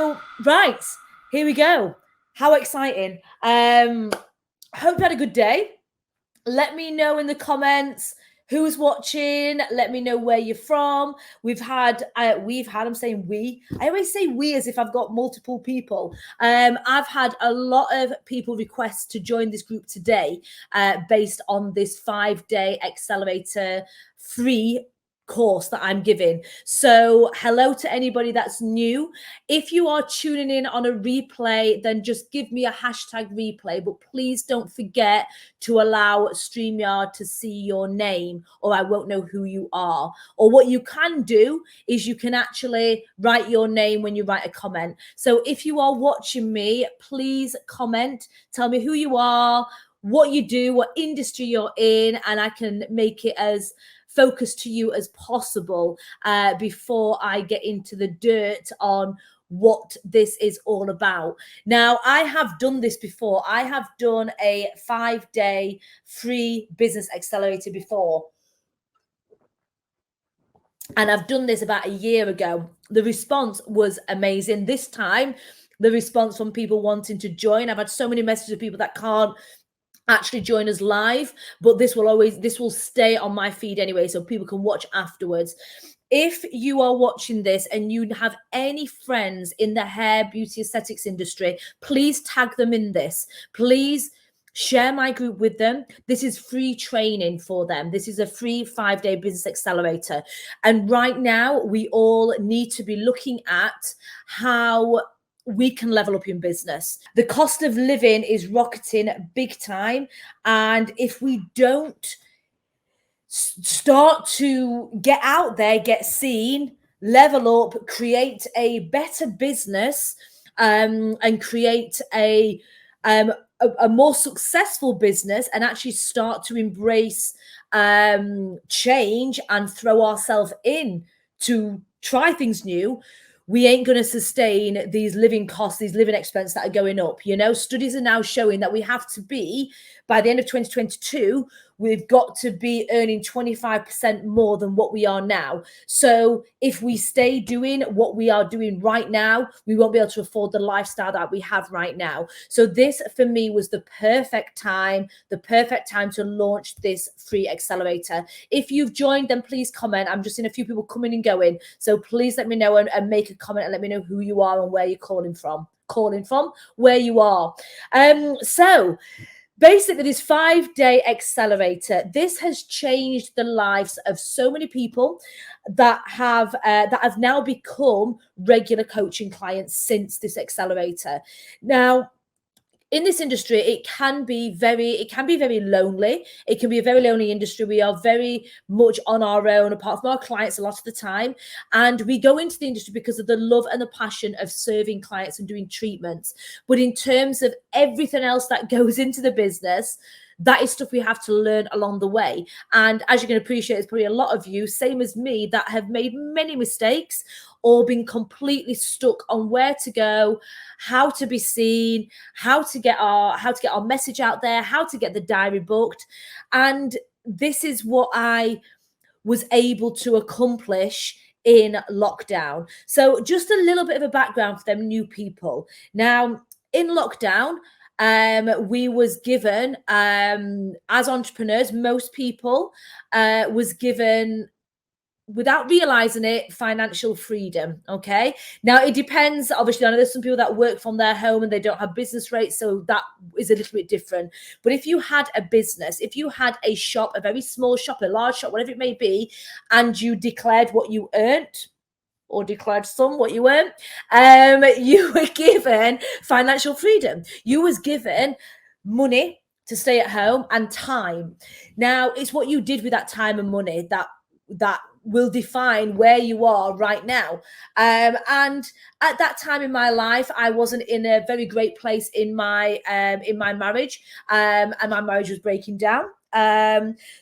So, right, here we go. How exciting. Hope you had a good day. Let me know in the comments who's watching. Let me know where you're from. I'm saying we. I always say we as if I've got multiple people. I've had a lot of people request to join this group today based on this 5-day accelerator free course that I'm giving. So hello to anybody that's new. If you are tuning in on a replay, then just give me a hashtag replay, but please don't forget to allow StreamYard to see your name, or I won't know who you are. Or what you can do is you can actually write your name when you write a comment. So if you are watching me, please comment, tell me who you are, what you do, what industry you're in, and I can make it as focused to you as possible before I get into the dirt on what this is all about. Now, I have done this before. I have done a 5-day free business accelerator before. And I've done this about a year ago. The response was amazing. This time, the response from people wanting to join. I've had so many messages of people that can't actually join us live, but this will stay on my feed anyway, so people can watch afterwards. If you are watching this and you have any friends in the hair, beauty, aesthetics industry, please tag them in this. Please share my group with them. This is free training for them. This is a free 5-day business accelerator. And right now, we all need to be looking at how we can level up in business. The cost of living is rocketing big time. And if we don't start to get out there, get seen, level up, create a better business, and create a more successful business, and actually start to embrace change and throw ourselves in to try things new, we ain't going to sustain these living costs, these living expenses that are going up. You know, studies are now showing that we have to be, by the end of 2022, we've got to be earning 25% more than what we are now. So if we stay doing what we are doing right now, we won't be able to afford the lifestyle that we have right now. So this, for me, was the perfect time to launch this free accelerator. If you've joined, then please comment. I'm just seeing a few people coming and going. So please let me know and make a comment and let me know who you are and where you're calling from, where you are. So basically, this 5-day accelerator, this has changed the lives of so many people that have now become regular coaching clients since this accelerator. Now, in this industry, it can be very lonely. It can be a very lonely industry. We are very much on our own, apart from our clients a lot of the time. And we go into the industry because of the love and the passion of serving clients and doing treatments. But in terms of everything else that goes into the business, that is stuff we have to learn along the way. And as you can appreciate, there's probably a lot of you, same as me, that have made many mistakes or been completely stuck on where to go, how to be seen, how to get our message out there, how to get the diary booked. And this is what I was able to accomplish in lockdown. So just a little bit of a background for them new people. Now, in lockdown, we was given, as entrepreneurs, most people was given, without realizing it, financial freedom. Okay, now it depends. Obviously, I know there's some people that work from their home and they don't have business rates, so that is a little bit different. But if you had a business, if you had a shop, a very small shop, a large shop, whatever it may be, and you declared what you earned, or declared what you earned, you were given financial freedom. You was given money to stay at home and time. Now, it's what you did with that time and money that will define where you are right now. And at that time in my life, I wasn't in a very great place in my marriage, and my marriage was breaking down.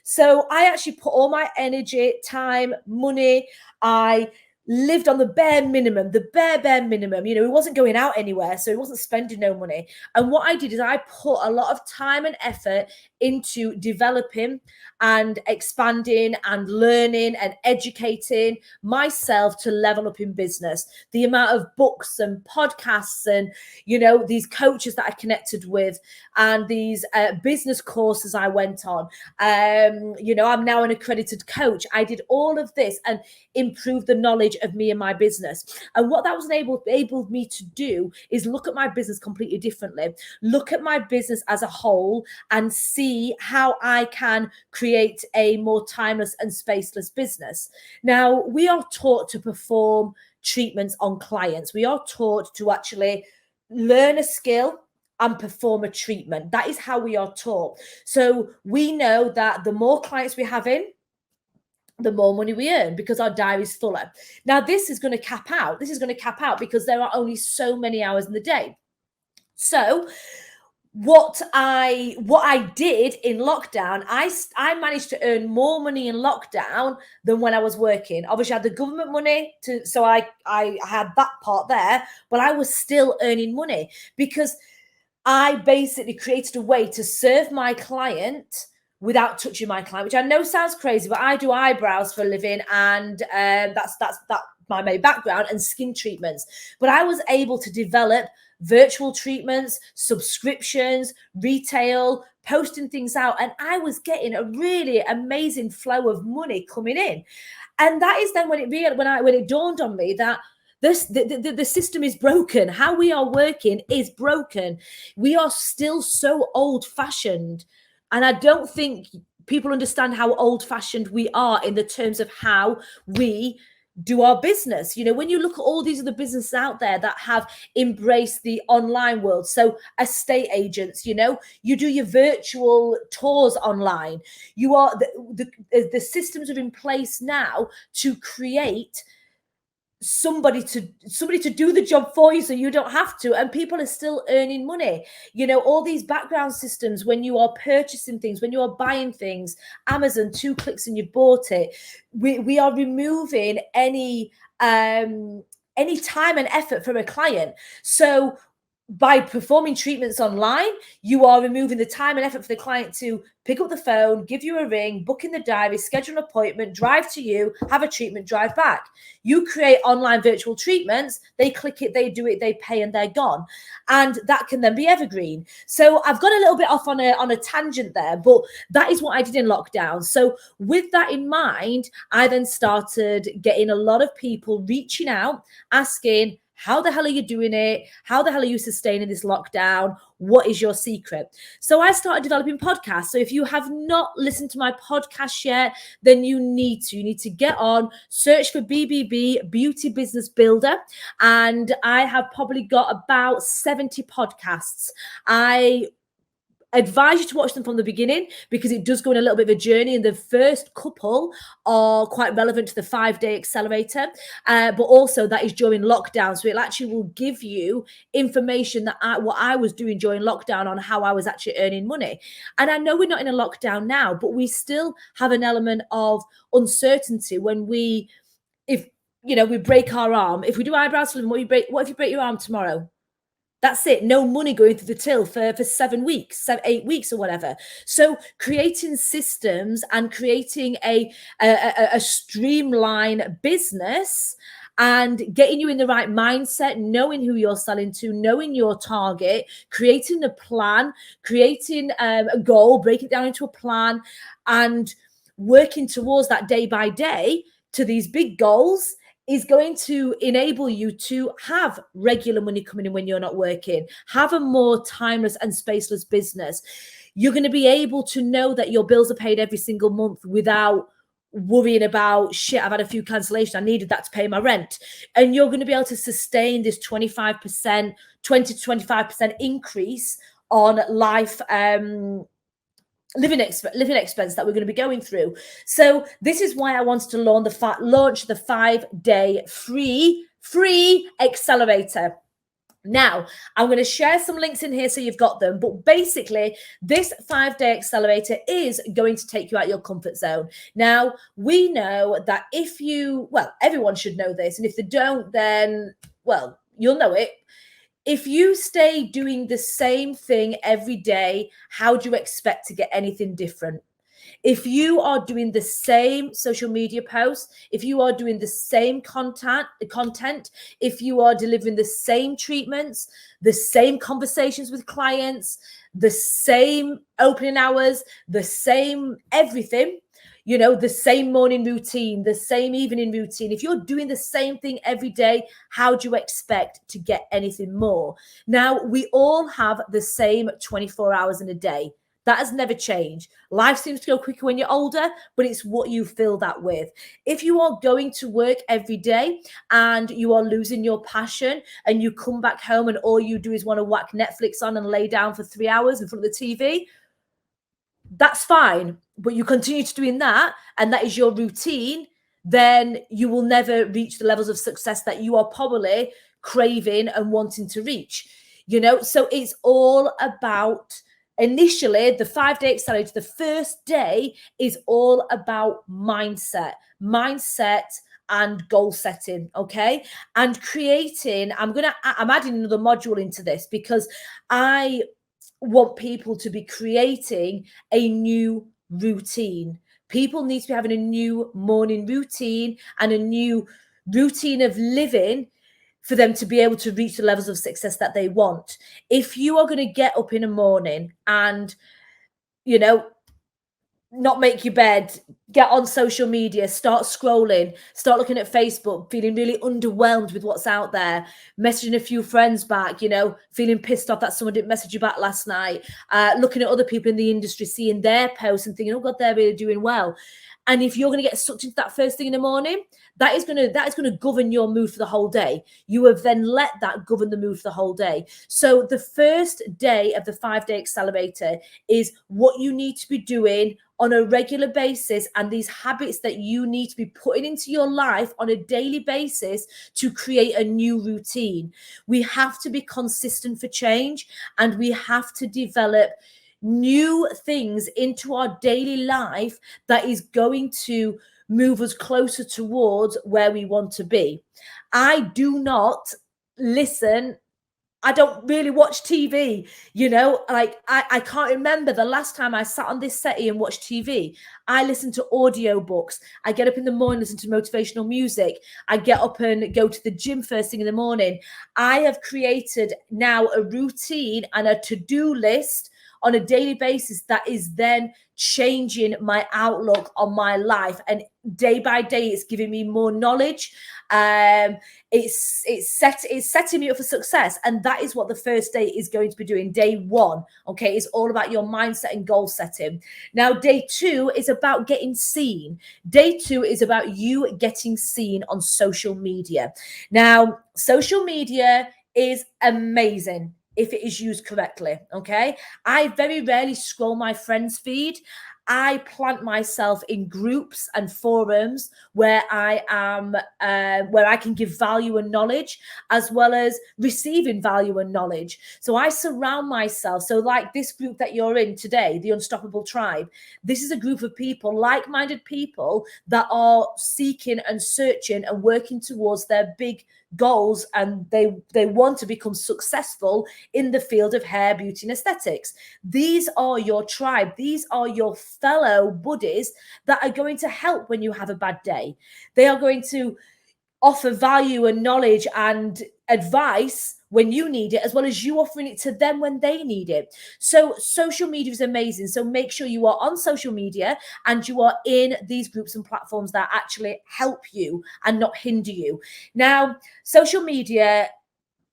So I actually put all my energy, time, money, I lived on the bare minimum, the bare minimum. You know, he wasn't going out anywhere, so he wasn't spending no money. And what I did is I put a lot of time and effort into developing and expanding and learning and educating myself to level up in business. The amount of books and podcasts and, you know, these coaches that I connected with and these business courses I went on. You know, I'm now an accredited coach. I did all of this and improved the knowledge of me and my business. And what that was enabled me to do is look at my business completely differently, look at my business as a whole and see how I can create a more timeless and spaceless business. Now, we are taught to perform treatments on clients. We are taught to actually learn a skill and perform a treatment. That is how we are taught. So we know that the more clients we have in, the more money we earn because our diary is fuller. Now, this is going to cap out. This is going to cap out because there are only so many hours in the day. So what I did in lockdown, I managed to earn more money in lockdown than when I was working. Obviously, I had the government money so I had that part there, but I was still earning money because I basically created a way to serve my client without touching my client, which I know sounds crazy, but I do eyebrows for a living, and that's my main background, and skin treatments. But I was able to develop virtual treatments, subscriptions, retail, posting things out, and I was getting a really amazing flow of money coming in. And that is then when it dawned on me that the system is broken. How we are working is broken. We are still so old-fashioned. And I don't think people understand how old-fashioned we are in the terms of how we do our business. You know, when you look at all these other businesses out there that have embraced the online world, so estate agents, you know, you do your virtual tours online. You are the systems are in place now to create somebody to do the job for you so you don't have to, and people are still earning money. You know, all these background systems, when you are purchasing things, when you are buying things, Amazon, 2 clicks and you bought it. We are removing any time and effort from a client. So by performing treatments online, you are removing the time and effort for the client to pick up the phone, give you a ring, book in the diary, schedule an appointment, drive to you, have a treatment, drive back. You create online virtual treatments, they click it, they do it, they pay, and they're gone. And that can then be evergreen. So I've got a little bit off on a tangent there, but that is what I did in lockdown. So with that in mind, I then started getting a lot of people reaching out, asking, how the hell are you doing it? How the hell are you sustaining this lockdown? What is your secret? So I started developing podcasts. So if you have not listened to my podcast yet, then you need to. You need to get on, search for BBB, Beauty Business Builder. And I have probably got about 70 podcasts. I advise you to watch them from the beginning because it does go on a little bit of a journey, and the first couple are quite relevant to the 5-day accelerator, but also that is during lockdown, so it actually will give you information that what I was doing during lockdown on how I was actually earning money. And I know we're not in a lockdown now, but we still have an element of uncertainty when if you know, we break our arm. If we do eyebrows for them, what if you break your arm tomorrow? That's it. No money going through the till for 7 weeks, 8 weeks or whatever. So creating systems and creating a streamline business and getting you in the right mindset, knowing who you're selling to, knowing your target, creating a plan, creating a goal, break it down into a plan, and working towards that day by day to these big goals is going to enable you to have regular money coming in when you're not working, have a more timeless and spaceless business. You're going to be able to know that your bills are paid every single month without worrying about, shit, I've had a few cancellations, I needed that to pay my rent. And you're going to be able to sustain this 20 to 25% increase on life living expense that we're going to be going through. So this is why I wanted to launch the 5-day free accelerator. Now, I'm going to share some links in here so you've got them. But basically, this 5-day accelerator is going to take you out of your comfort zone. Now, we know that if you, well, everyone should know this. And if they don't, then, well, you'll know it. If you stay doing the same thing every day, how do you expect to get anything different? If you are doing the same social media posts, if you are doing the same content, if you are delivering the same treatments, the same conversations with clients, the same opening hours, the same everything, you know, the same morning routine, the same evening routine. If you're doing the same thing every day, how do you expect to get anything more? Now, we all have the same 24 hours in a day. That has never changed. Life seems to go quicker when you're older, but it's what you fill that with. If you are going to work every day and you are losing your passion and you come back home and all you do is want to whack Netflix on and lay down for 3 hours in front of the TV, that's fine. But you continue to doing that and that is your routine, then you will never reach the levels of success that you are probably craving and wanting to reach. You know, so it's all about, initially, the 5-day accelerator, the first day is all about mindset and goal setting, okay? And creating, I'm adding another module into this because I want people to be creating a new routine. People need to be having a new morning routine and a new routine of living for them to be able to reach the levels of success that they want. If you are going to get up in the morning and, you know, not make your bed, get on social media, start scrolling, start looking at Facebook, feeling really underwhelmed with what's out there, messaging a few friends back, you know, feeling pissed off that someone didn't message you back last night, looking at other people in the industry, seeing their posts and thinking, oh God, they're really doing well. And if you're going to get sucked into that first thing in the morning, that is going to govern your mood for the whole day. You have then let that govern the mood for the whole day. So the first day of the 5-day accelerator is what you need to be doing on a regular basis and these habits that you need to be putting into your life on a daily basis to create a new routine. We have to be consistent for change and we have to develop new things into our daily life that is going to move us closer towards where we want to be. I do not listen. I don't really watch TV, you know, like I can't remember the last time I sat on this settee and watched TV. I listen to audiobooks. I get up in the morning, listen to motivational music. I get up and go to the gym first thing in the morning. I have created now a routine and a to-do list on a daily basis that is then changing my outlook on my life, and day by day it's giving me more knowledge. It's setting me up for success, and that is what the first day is going to be doing. Day one, okay, is all about your mindset and goal setting. Now day two is about getting seen. Day two is about you getting seen on social media. Now social media is amazing if it is used correctly, okay? I very rarely scroll my friends' feed. I plant myself in groups and forums where I am, where I can give value and knowledge, as well as receiving value and knowledge. So I surround myself. So like this group that you're in today, the Unstoppable Tribe, this is a group of people, like-minded people that are seeking and searching and working towards their big goals, and they want to become successful in the field of hair, beauty and aesthetics. These are your tribe. These are your fellow buddies that are going to help when you have a bad day. They are going to offer value and knowledge and advice when you need it, as well as you offering it to them when they need it. So social media is amazing. So make sure you are on social media and you are in these groups and platforms that actually help you and not hinder you. Now, social media,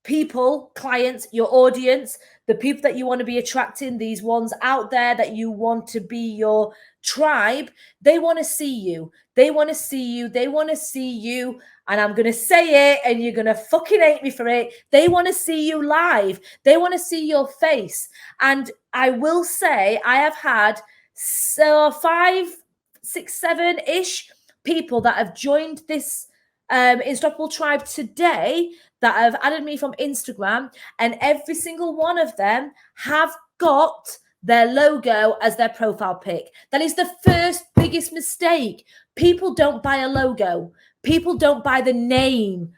people, clients, your audience, the people that you want to be attracting, these ones out there that you want to be your tribe, they want to see you. They want to see you. They want to see you. And I'm going to say it and you're going to fucking hate me for it. They want to see you live. They want to see your face. And I will say I have had 5, 6, 7-ish people that have joined this Unstoppable Tribe today that have added me from Instagram, and every single one of them have got their logo as their profile pic. That is the first biggest mistake. People don't buy a logo. People don't buy the name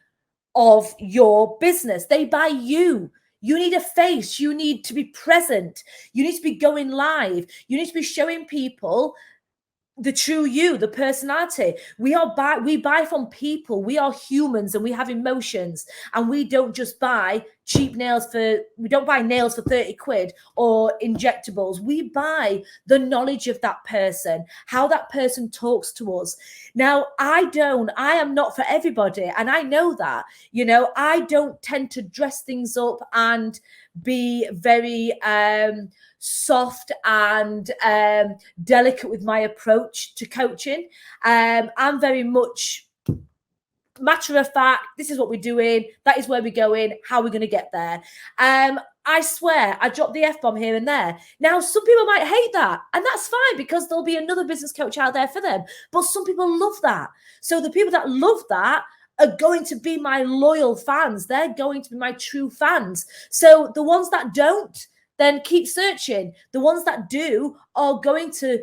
of your business. They buy you. You need a face. You need to be present. You need to be going live. You need to be showing people the true you, the personality. We buy from people. We are humans and we have emotions, and we don't just buy cheap nails we don't buy nails for 30 quid or injectables. We buy the knowledge of that person, how that person talks to us. Now, I am not for everybody, and I know that. I don't tend to dress things up and be very soft and delicate with my approach to coaching. I'm very much matter of fact. This is what we're doing. That is where we're going. How are we going to get there? I swear, I dropped the F-bomb here and there. Now, some people might hate that, and that's fine, because there'll be another business coach out there for them. But some people love that. So the people that love that are going to be my loyal fans. They're going to be my true fans. So the ones that don't, then keep searching. The ones that do are going to,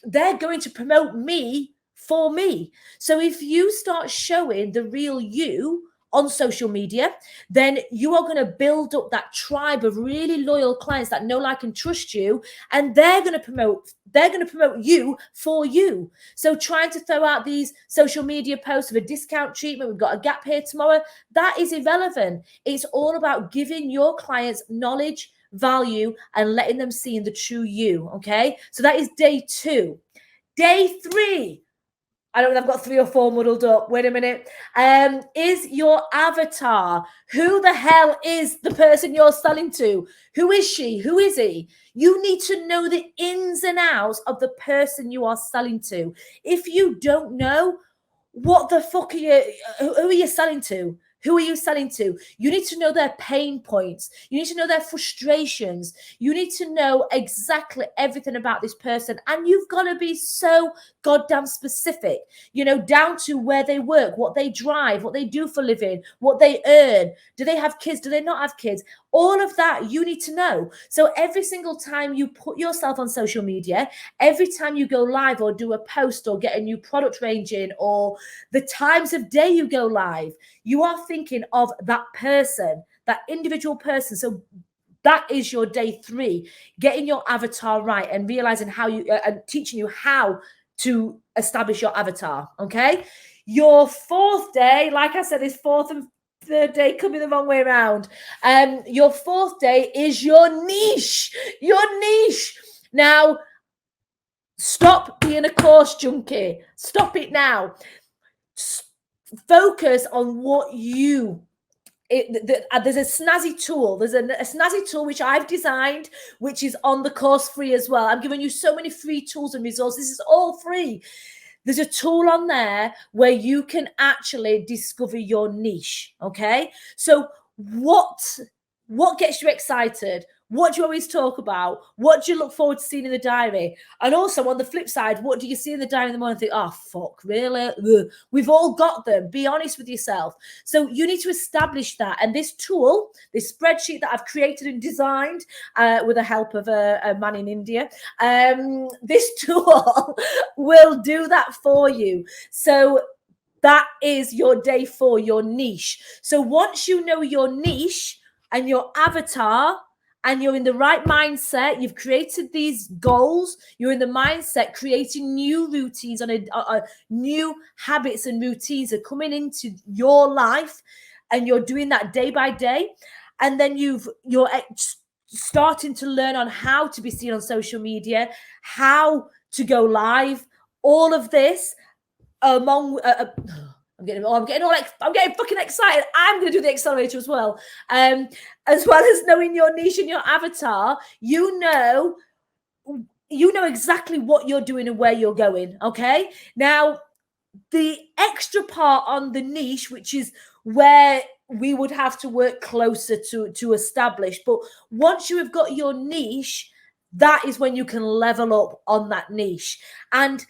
they're going to promote me for me. So if you start showing the real you on social media, then you are going to build up that tribe of really loyal clients that know, like, and trust you, and they're going to promote you for you. So trying to throw out these social media posts of a discount treatment, we've got a gap here tomorrow, that is irrelevant. It's all about giving your clients knowledge, value, and letting them see in the true you. Okay, so that is day 2. Day 3, I don't know, I've got 3 or 4 muddled up. Wait a minute. Is your avatar. Who the hell is the person you're selling to? Who is she? Who is he? You need to know the ins and outs of the person you are selling to. If you don't know, what the fuck who are you selling to? Who are you selling to? You need to know their pain points. You need to know their frustrations. You need to know exactly everything about this person. And you've got to be so goddamn specific, down to where they work, what they drive, what they do for a living, what they earn. Do they have kids? Do they not have kids? All of that you need to know. So every single time you put yourself on social media, every time you go live or do a post or get a new product range in, or the times of day you go live, you are thinking of that person, that individual person. So that is your day 3, getting your avatar right and realizing how you and teaching you how to establish your avatar. Okay. Your 4th day, like I said, is 4th and 3rd day could be the wrong way around. Your 4th day is your niche. Your niche. Now, stop being a course junkie. Stop it now. Focus on what there's a snazzy tool. There's a snazzy tool which I've designed, which is on the course free as well. I'm giving you so many free tools and resources. This is all free. There's a tool on there where you can actually discover your niche. Okay. So what gets you excited? What do you always talk about? What do you look forward to seeing in the diary? And also on the flip side, what do you see in the diary in the morning and think, oh, fuck, really? Ugh. We've all got them. Be honest with yourself. So you need to establish that. And this tool, this spreadsheet that I've created and designed with the help of a man in India, this tool will do that for you. So that is your day 4, your niche. So once you know your niche and your avatar, and you're in the right mindset, you've created these goals, you're in the mindset, creating new routines on new habits and routines are coming into your life, and you're doing that day by day. And then you're starting to learn on how to be seen on social media, how to go live, all of this among I'm getting fucking excited. I'm going to do the accelerator as well. As well as knowing your niche and your avatar, you know exactly what you're doing and where you're going. Okay. Now, the extra part on the niche, which is where we would have to work closer to establish. But once you have got your niche, that is when you can level up on that niche. And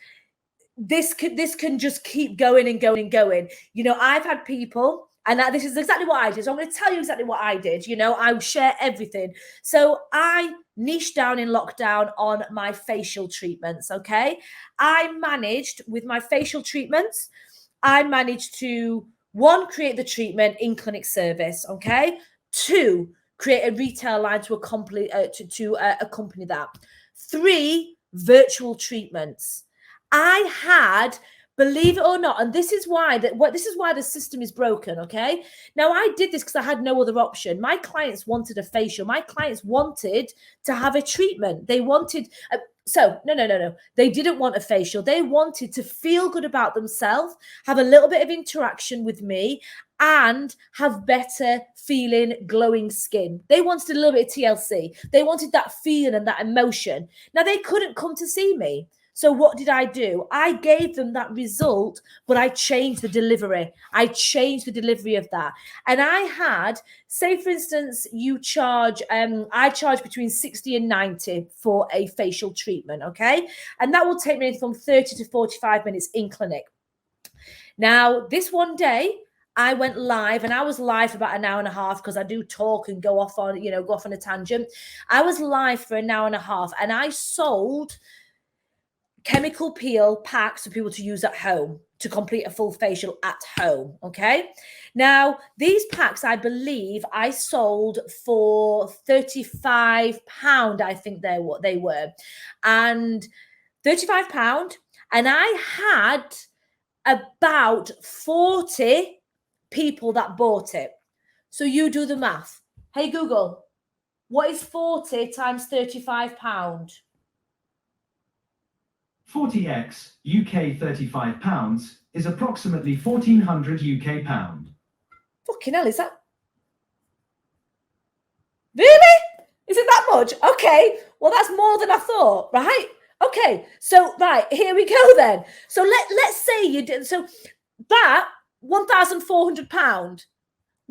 this can just keep going and going and going. I've had people And this is exactly what I did. So I'm going to tell you exactly what I did. You know, I share everything. So I niched down in lockdown on my facial treatments, okay? I managed, with my facial treatments, I managed to, one, create the treatment in clinic service, okay? Two, create a retail line to accompany that. Three, virtual treatments. I had, believe it or not, and this is why the system is broken, okay? Now, I did this because I had no other option. My clients wanted a facial. My clients wanted to have a treatment. They wanted no. They didn't want a facial. They wanted to feel good about themselves, have a little bit of interaction with me, and have better feeling, glowing skin. They wanted a little bit of TLC. They wanted that feeling and that emotion. Now, they couldn't come to see me. So what did I do? I gave them that result, but I changed the delivery. I changed the delivery of that. And I had, say for instance, I charge between 60 and 90 for a facial treatment, okay? And that will take me from 30 to 45 minutes in clinic. Now, this one day, I went live, and I was live for about an hour and a half because I do talk and go off on a tangent. I was live for an hour and a half, and I sold chemical peel packs for people to use at home to complete a full facial at home, okay? Now, these packs, I believe I sold for £35, I think they were. And £35, and I had about 40 people that bought it. So you do the math. Hey, Google, what is 40 times £35? 40x UK £35 is approximately 1,400 UK pound. Fucking hell, is that? Really? Is it that much? Okay, well, that's more than I thought, right? Okay, so right, here we go then. So let's say you did, so that £1,400,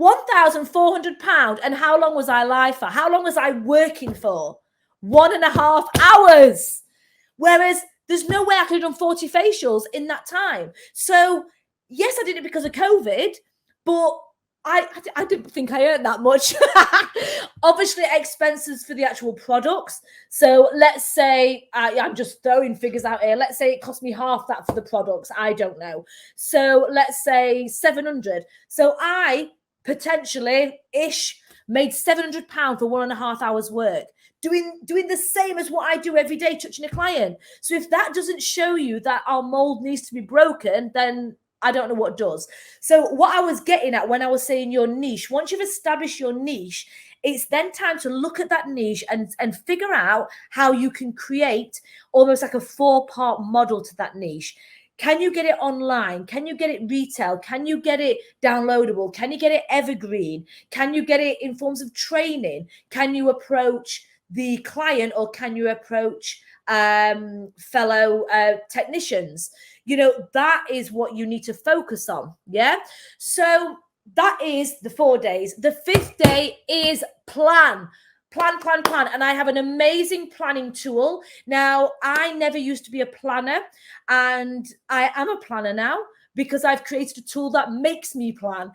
£1,400, and how long was I live for? How long was I working for? 1.5 hours. Whereas there's no way I could have done 40 facials in that time. So yes, I did it because of COVID, but I didn't think I earned that much. Obviously, expenses for the actual products. So let's say, I'm just throwing figures out here. Let's say it cost me half that for the products. I don't know. So let's say 700. So I potentially-ish made £700 for 1.5 hours work. Doing the same as what I do every day, touching a client. So if that doesn't show you that our mold needs to be broken, then I don't know what does. So what I was getting at when I was saying your niche, once you've established your niche, it's then time to look at that niche and figure out how you can create almost like a 4-part model to that niche. Can you get it online? Can you get it retail? Can you get it downloadable? Can you get it evergreen? Can you get it in forms of training? Can you approach the client, or can you approach fellow technicians? You know, that is what you need to focus on. Yeah. So that is the 4 days. The 5th day is plan. And I have an amazing planning tool. Now, I never used to be a planner, and I am a planner now because I've created a tool that makes me plan.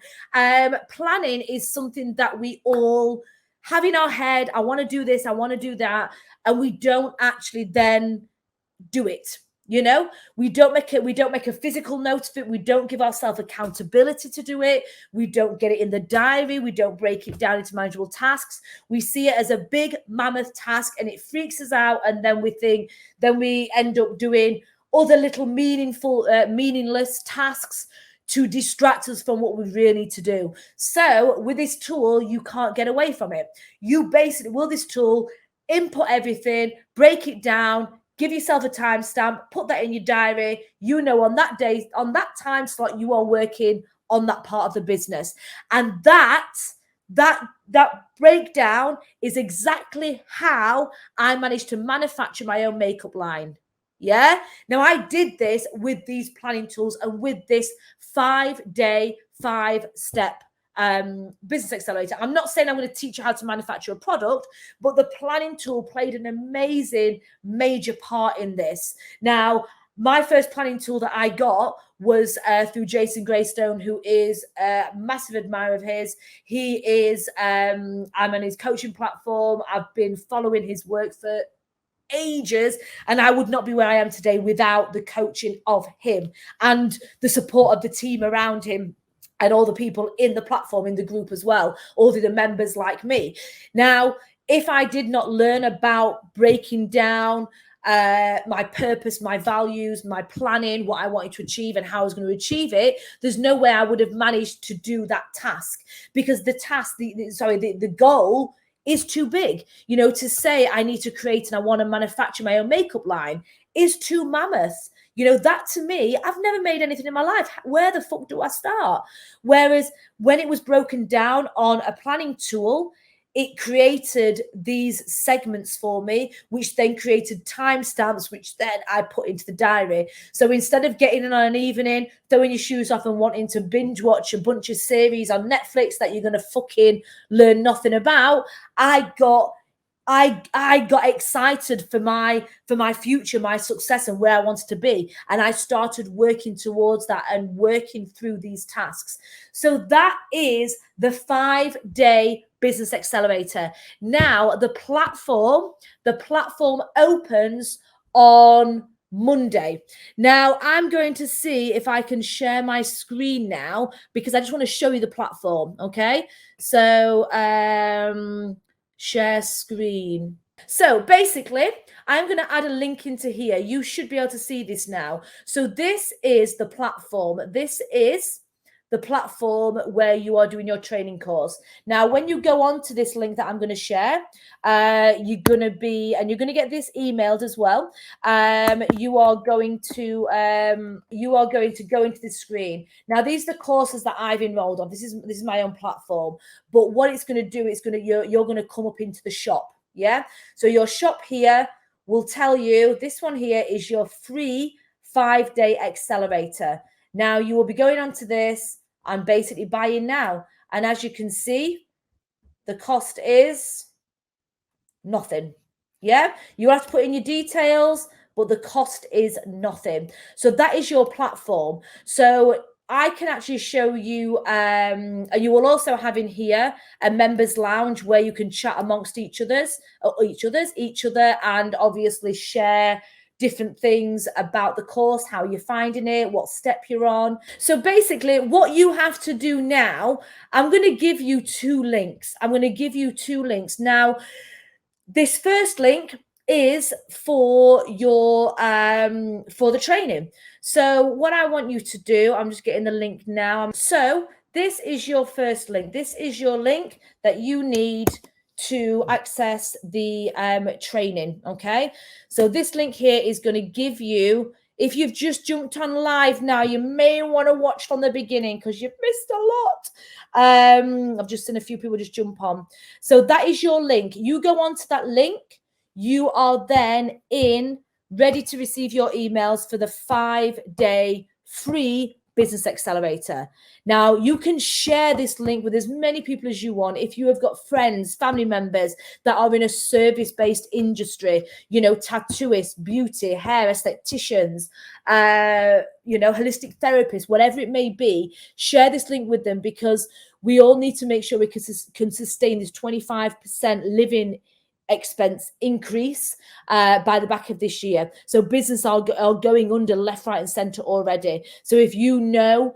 Planning is something that we all have in our head. I want to do this, I want to do that, and we don't actually then do it. You know, we don't make a physical note of it. We don't give ourselves accountability to do it. We don't get it in the diary. We don't break it down into manageable tasks. We see it as a big mammoth task, and it freaks us out. And then we end up doing other little meaningless tasks to distract us from what we really need to do. So with this tool, you can't get away from it. You basically, with this tool, input everything, break it down, give yourself a timestamp, put that in your diary. You know, on that day, on that time slot, you are working on that part of the business. And that breakdown is exactly how I managed to manufacture my own makeup line. Yeah. Now, I did this with these planning tools and with this 5-day, 5-step Business Accelerator. I'm not saying I'm going to teach you how to manufacture a product, but the planning tool played an amazing major part in this. Now, my first planning tool that I got was through Jason Greystone, who is a massive admirer of his. He is, I'm on his coaching platform. I've been following his work for ages, and I would not be where I am today without the coaching of him and the support of the team around him and all the people in the platform, in the group as well, all the members like me. Now, if I did not learn about breaking down my purpose, my values, my planning, what I wanted to achieve and how I was going to achieve it, there's no way I would have managed to do that task, because the task, the goal is too big. You know, to say I need to create and I want to manufacture my own makeup line is too mammoth. You know, that to me, I've never made anything in my life. Where the fuck do I start? Whereas when it was broken down on a planning tool, it created these segments for me, which then created timestamps, which then I put into the diary. So instead of getting in on an evening, throwing your shoes off and wanting to binge watch a bunch of series on Netflix that you're going to fucking learn nothing about, I got excited for my future, my success, and where I wanted to be. And I started working towards that and working through these tasks. So that is the 5-day Business Accelerator. Now, the platform opens on Monday. Now, I'm going to see if I can share my screen now, because I just want to show you the platform. Okay. So, share screen. So basically, I'm going to add a link into here. You should be able to see this now. So this is the platform. This is the platform where you are doing your training course. Now, when you go on to this link that I'm going to share, you're going to get this emailed as well. You are going to go into this screen. Now, these are the courses that I've enrolled on. This is my own platform. But what it's going to do is you're going to come up into the shop. Yeah. So your shop here will tell you, this one here is your free 5-day accelerator. Now you will be going on to this and basically buying now. And as you can see, the cost is nothing. Yeah, you have to put in your details, but the cost is nothing. So that is your platform. So I can actually show you, you will also have in here a members lounge where you can chat amongst each other, and obviously share different things about the course, how you're finding it, what step you're on. So basically what you have to do now, I'm going to give you 2 links. Now, this first link is for your for the training. So what I want you to do, I'm just getting the link now. So this is your first link. This is your link that you need to access the training. Okay, so this link here is going to give you, if you've just jumped on live now, you may want to watch from the beginning because you've missed a lot. I've just seen a few people just jump on. So that is your link. You go on to that link. You are then ready to receive your emails for the 5-day free Business Accelerator. Now, you can share this link with as many people as you want. If you have got friends, family members that are in a service-based industry, you know, tattooists, beauty, hair estheticians, holistic therapists, whatever it may be, share this link with them, because we all need to make sure we can sustain this 25% living expense increase by the back of this year. So business are going under left, right, and center already. So if your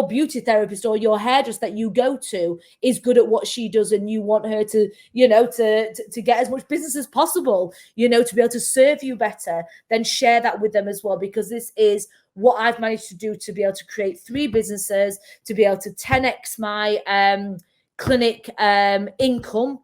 beauty therapist or your hairdresser that you go to is good at what she does, and you want her to, to get as much business as possible, to be able to serve you better, then share that with them as well, because this is what I've managed to do, to be able to create 3 businesses, to be able to 10x my clinic income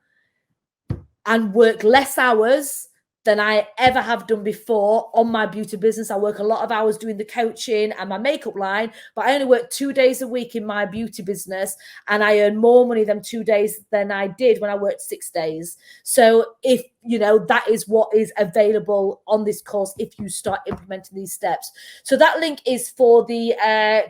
and work less hours than I ever have done before on my beauty business. I work a lot of hours doing the coaching and my makeup line, but I only work 2 days a week in my beauty business, and I earn more money than 2 days than I did when I worked 6 days. So if that is what is available on this course if you start implementing these steps. So that link is for the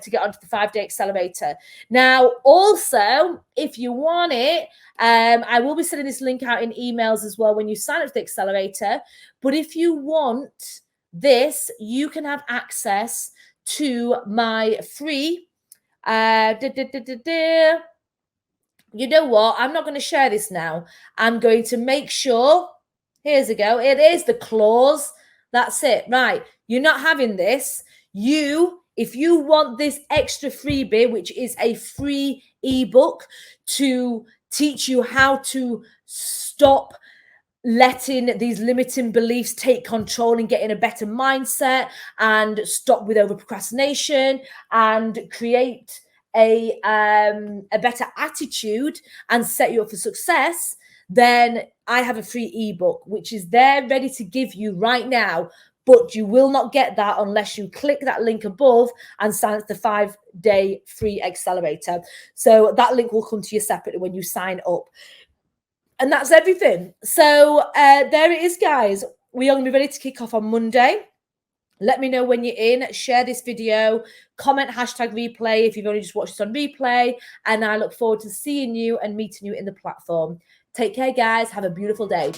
to get onto the 5-day accelerator. Now, also, if you want it, I will be sending this link out in emails as well when you sign up to the accelerator. But if you want this, you can have access to my free, you know what? I'm not going to share this now. I'm going to make sure, here's a go. It is the clause. That's it. Right. You're not having this. If you want this extra freebie, which is a free ebook to teach you how to stop letting these limiting beliefs take control and get in a better mindset and stop with over procrastination and create a better attitude and set you up for success, then I have a free ebook which is there ready to give you right now. But you will not get that unless you click that link above and sign up to the 5-day free accelerator. So that link will come to you separately when you sign up. And that's everything. So there it is, guys. We are going to be ready to kick off on Monday. Let me know when you're in. Share this video. Comment #replay if you've only just watched this on replay. And I look forward to seeing you and meeting you in the platform. Take care, guys. Have a beautiful day.